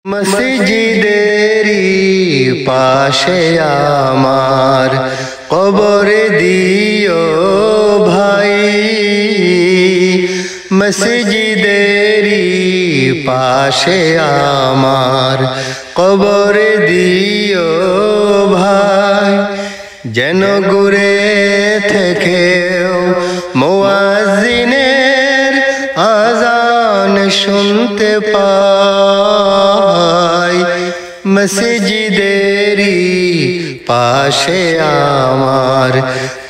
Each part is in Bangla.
মসজিদেরি পাশে আমার কবর দিও ভাই, মসজিদেরি পাশে আমার কবর দিও ভাই। যেন ঘুরে থেকেও মুয়াজ্জিনের আযান শুনতে পাই, মসজিদেরি পাশে আমার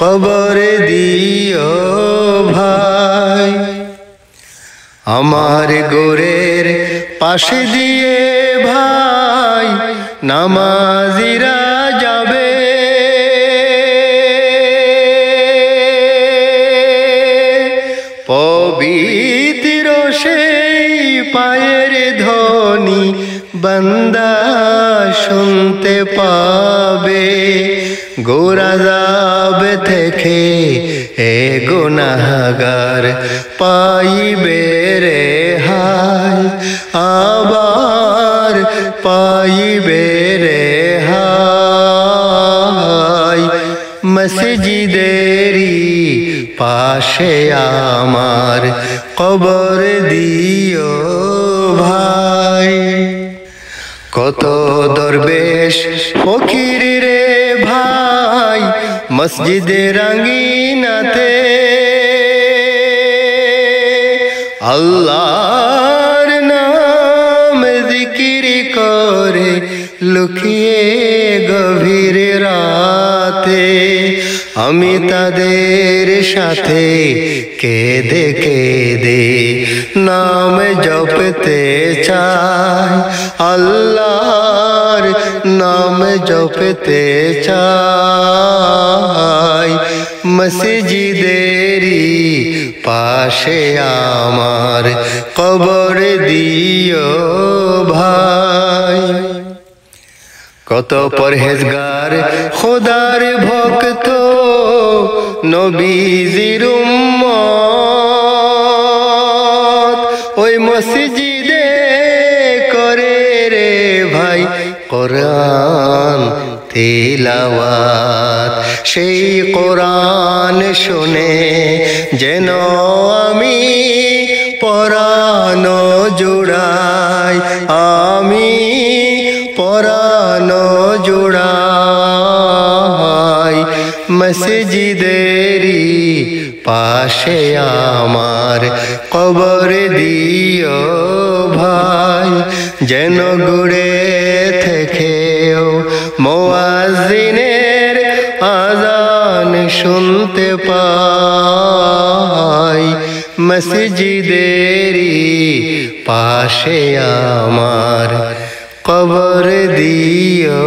কবর দিও ভাই। আমার গোরের পাশে দিয়ে ভাই নামাজিরা যাবে, পবিত্র সেই পায়ের ধ্বনি বান্দা শুনতে পাবে। গোরাজাব থেকে এ গুনাহগার পাইবে রেহাই, আবার পাইবে রেহাই। মসজিদেরি পাশে আমার কবর দিও ভাই। কত দরবেশ ফকির রে ভাই মসজিদের আঙ্গিনাতে, আল্লাহর নাম জিকির করে লুকিয়ে গভীর রাতে। আমি তাদের সাথে কেঁদে কেঁদে নাম জপতে চাই, আল্লাহর নাম জপতে চাই। মসজিদেরি পাশে আমার কবর দিও ভাই। কত পরহেজগার খোদার ভক্ত নবীজির উম্মত, ওই মসজিদে করে রে ভাই কোরআন তিলাওয়াত। সেই কোরআন শুনে যেন আমি পরাণ জুড়াই, আমি পরাণ জুড়াই। মসজিদেরি পাশে আমার কবর দিও ভাই। যেন ঘুরে থেকেও মুয়াজ্জিনের আযান শুনতে পাই, মসজিদেরি পাশে আমার কবর দিও।